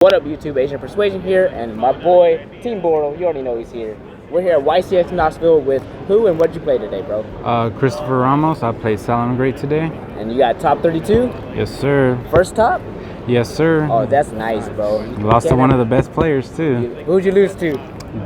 What up, YouTube? Aznpersuasion here, and my boy, Team Bortle, you already know he's here. We're here at YCS Knoxville with who, and what'd you play today, bro? Cristopher Ramos. I played Salamangreat today. And you got top 32? Yes, sir. First top? Yes, sir. Oh, that's nice, bro. Lost to one of the best players, too. Who'd you lose to?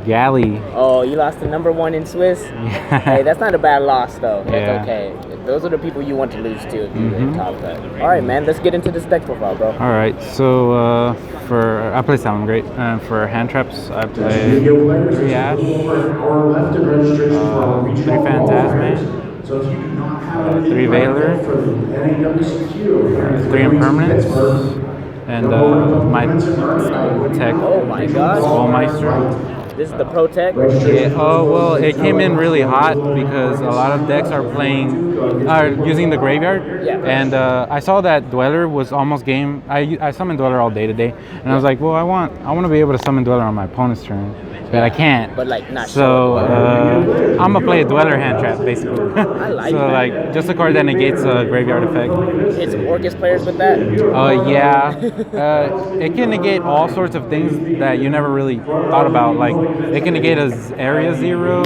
Galley. Oh, you lost to number one in Swiss? Yeah. Hey, that's not a bad loss, though. That's Yeah. okay. Those are the people you want to lose to if you're in top cut. All right, man, let's get into this deck profile, bro. All right, so I play Salamangreat, and for hand traps, I play 3 Ash, 3 Phantasme, 3 Veiler, 3 Impermanence, and my tech, Oh my gosh. Skullmeister. This is the Pro Tech? Yeah, well, it came in really hot because a lot of decks are using the graveyard. Yeah. And I saw that Dweller was almost game. I summoned Dweller all day today, and I was like, well, I want to be able to summon Dweller on my opponent's turn, but I can't. But like not So I'm gonna play a Dweller hand trap basically. I like so that. like just a card that negates a graveyard effect. Hit some Orcus players with that? Yeah. It can negate all sorts of things that you never really thought about. Like it can negate as area 0,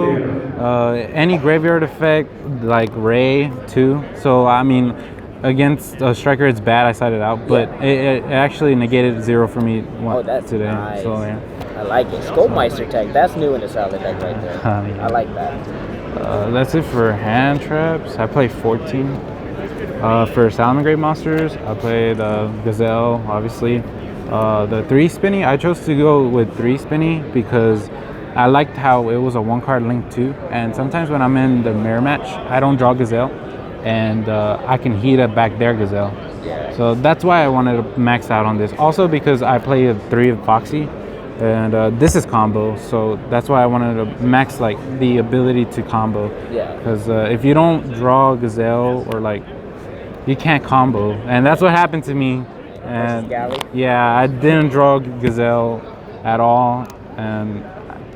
any graveyard effect like Ray too. So I mean, against a striker it's bad. I sided out, but it actually negated 0 for me today. Nice. So yeah. I like it. Skullmeister tech, that's new in the solid deck right there. Yeah. I like that. That's it for hand traps. I play 14. For Salamangreat monsters, I played Gazelle, obviously. The 3 spinny, I chose to go with 3 spinny because I liked how it was a 1-card link too. And sometimes when I'm in the mirror match, I don't draw Gazelle, and I can heat up back their Gazelle. Yeah. So that's why I wanted to max out on this. Also because I play a 3 of Foxy, and this is combo, so that's why I wanted to max like the ability to combo. Yeah. Because if you don't draw Gazelle or like, you can't combo, and that's what happened to me. And yeah, I didn't draw Gazelle at all, and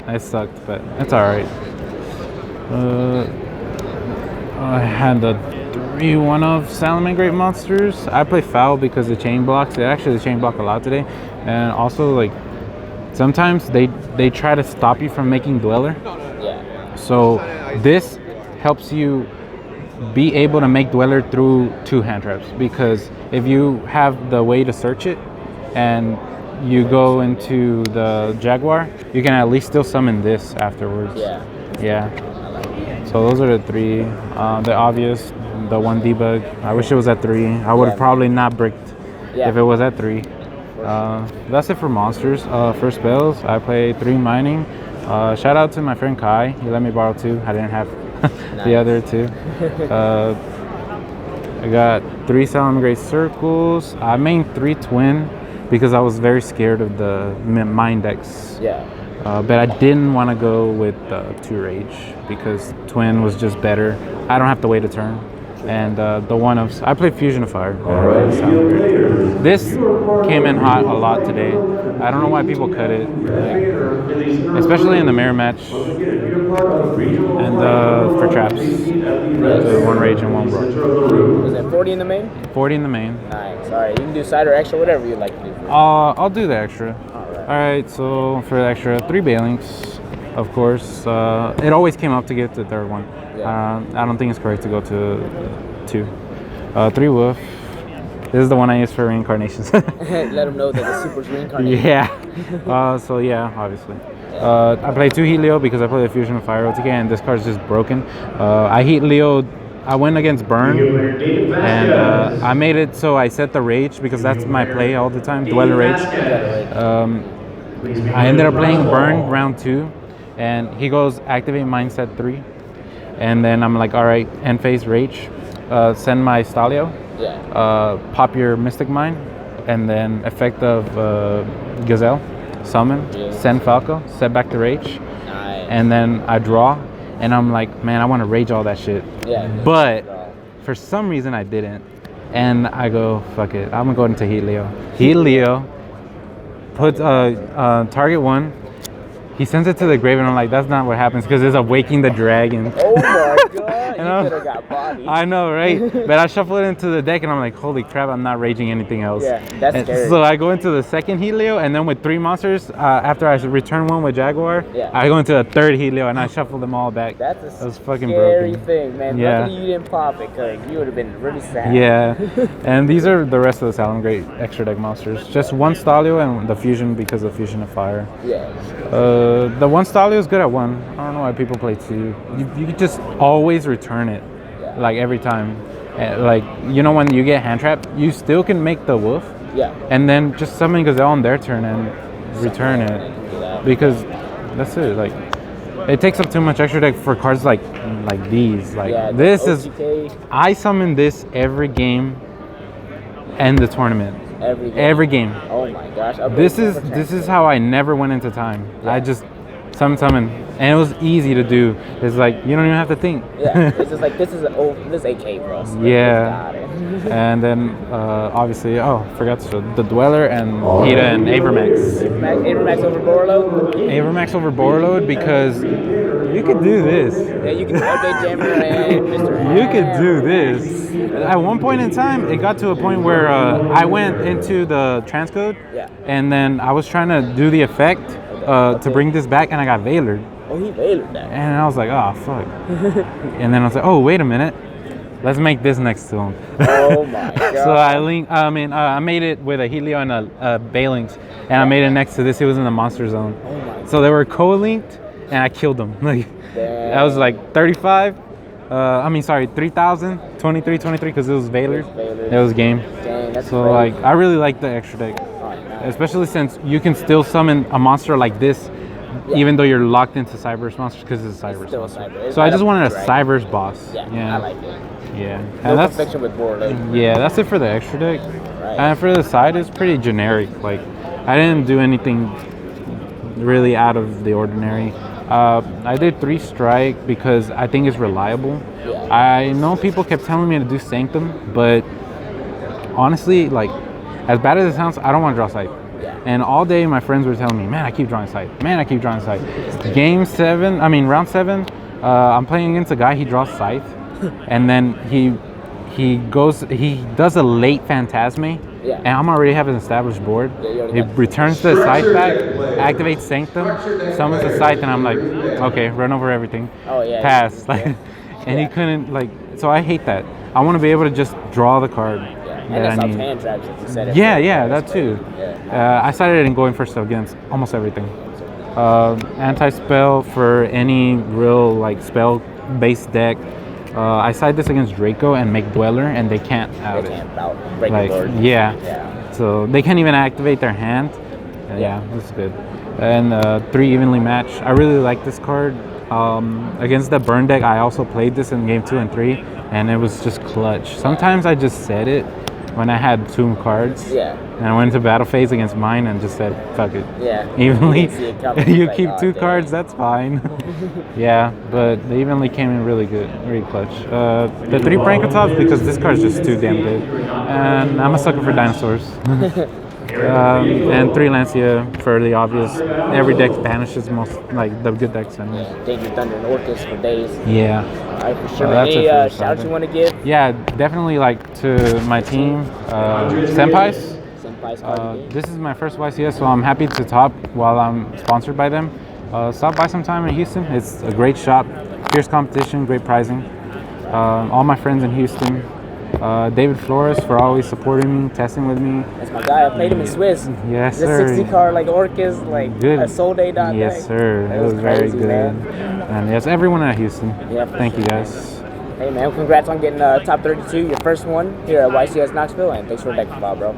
I sucked, but it's all right. I had the 3-1 of Salamangreat monsters. I play Foul because the chain blocks. It actually chain block a lot today, and also like sometimes they try to stop you from making Dweller. Yeah. So this helps you be able to make Dweller through 2 hand traps, because if you have the way to search it and you go into the Jaguar, you can at least still summon this afterwards. Yeah. Yeah. So those are the 3. The obvious, the 1 debug. I wish it was at 3. I would have probably not bricked if it was at 3. That's it for monsters. For spells, I play 3 mining. Shout out to my friend Kai. He let me borrow 2. I didn't have the other 2. I got 3 Salamangreat circles. I made 3 twin because I was very scared of the mine decks. Yeah. But I didn't want to go with 2 rage because twin was just better. I don't have to wait a turn. And the 1 of I played Fusion of Fire. This came in hot a lot today. I don't know why people cut it, especially in the mirror match. And for traps, 1 rage and 1 broke. Was that 40 in the main? 40 in the main. Nice. All right, you can do side or extra, whatever you like to do. I'll do the extra. All right. So for the extra, 3 Bailings, of course. It always came up to get the 3rd one. Yeah. I don't think it's correct to go to 2. 3 Wolf. This is the one I use for reincarnations. Let them know that the super's reincarnated. Yeah. So yeah, obviously. I play 2 Heat Leo because I play the Fusion of Fire OTK, and this card's just broken. I Heat Leo. I went against Burn, and I made it so I set the Rage because that's my play all the time, Dweller Rage. I ended up playing Burn round 2, and he goes activate mindset 3, and then I'm like, all right, end phase Rage, send my Stalio, pop your Mystic Mine, and then effect of Gazelle, summon, send Falco, set back to Rage, and then I draw. And I'm like, man, I want to rage all that shit. Yeah. But for some reason I didn't. And I go, fuck it. I'm going to go into Heat Leo. Heat Leo, put target 1. He sends it to the grave, and I'm like, that's not what happens because it's Awakening the Dragon. Oh my god. You could have got bodied. I know, right? But I shuffle it into the deck, and I'm like, holy crap, I'm not raging anything else. Yeah, that's scary. So I go into the second Helio, and then with 3 monsters, after I return one with Jaguar, I go into the third Helio, and I shuffle them all back. That's a fucking scary broken thing, man. Yeah. Luckily you didn't pop it, because you would have been really sad. Yeah, and these are the rest of the Salamangreat extra deck monsters. Just one Stalio and the Fusion because of Fusion of Fire. Yeah. The one Stalio is good at 1. I don't know why people play 2. You could just always return it, like every time. Like, you know, when you get hand trapped, you still can make the wolf. Yeah. And then just summon Gazelle on their turn and return it. Because that's it. Like, it takes up too much extra deck for cards like these. Like this is. I summon this every game and the tournament. Every game. Oh my gosh. This is how I never went into time. I just summon, and it was easy to do. It's like you don't even have to think. Yeah. It's just like this is AK, bro. So yeah. And then obviously, forgot to show the Dweller and Hita and Avermax. Avermax over Bortle. Avermax over Bortle because you could do this. Yeah, you can update Jammer and Mr. You could do this. At one point in time, it got to a point where I went into the transcode, and then I was trying to do the effect to bring this back, and I got Veilered. Oh, he Veilered that. And I was like, oh, fuck. And then I was like, oh, wait a minute. Let's make this next to him. Oh my god. So I made it with a Helio and a Balinx, and I made it next to this. It was in the monster zone. Oh my god. So they were co-linked, and I killed them. Like, that was like 35. 3,000, 23, because it was Veilered. It was game. Dang, that's so crazy. like, I really like the extra deck, especially since you can still summon a monster like this, even though you're locked into Cyberse monsters because it's a Cyberse monster. So I just wanted a Cyberse boss. Yeah, I like it. Yeah, and that's perfection with Bortle. Yeah, that's it for the extra deck. And for the side, it's pretty generic. Like, I didn't do anything really out of the ordinary. I did 3 strike because I think it's reliable. I know people kept telling me to do Sanctum, but honestly, like, as bad as it sounds, I don't want to draw Scythe. And all day my friends were telling me, man, I keep drawing Scythe. Man, I keep drawing Scythe. Round 7, I'm playing against a guy, he draws Scythe. And then he does a late Phantasme. And I'm already have an established board. It returns the Scythe back, activates Sanctum, summons the Scythe, and I'm like, okay, run over everything. Pass. And he couldn't, like, so I hate that. I want to be able to just draw the card. And that's how hand traps, if you said it. Yeah, that too. I started in going first against almost everything. Anti-spell for any real, like, spell-based deck. I side this against Draco and make Dweller, and they can't out it. They can't break the board. Yeah. So they can't even activate their hand. This is good. And 3 evenly matched. I really like this card. Against the burn deck, I also played this in game 2 and 3, and it was just clutch. Sometimes I just said it when I had 2 cards. And I went into battle phase against mine and just said, fuck it. Evenly. You keep 2 cards, that's fine. But they evenly came in really good, really clutch. The 3 Prankatops because this card is just too damn good. And I'm a sucker for dinosaurs. And 3 Lancia for the obvious. Every deck banishes most, like, the good decks. Danger Thunder and Orcus for days. Alright, for sure. Any shout you want to give? Yeah, definitely, like, to my team, Senpais. This is my first YCS, so I'm happy to top while I'm sponsored by them. Stop by sometime in Houston. It's a great shop, fierce competition, great prizing. All my friends in Houston. David Flores for always supporting me, testing with me. That's my guy. I played him in Swiss. Yes, sir. The 60 card like Orcus, like good. A Soul Day dot Yes, sir. It was very good. Man. And yes, everyone at Houston. Thank you guys. Hey man, congrats on getting top 32, your first one here at YCS Knoxville, and thanks for the deck, bro.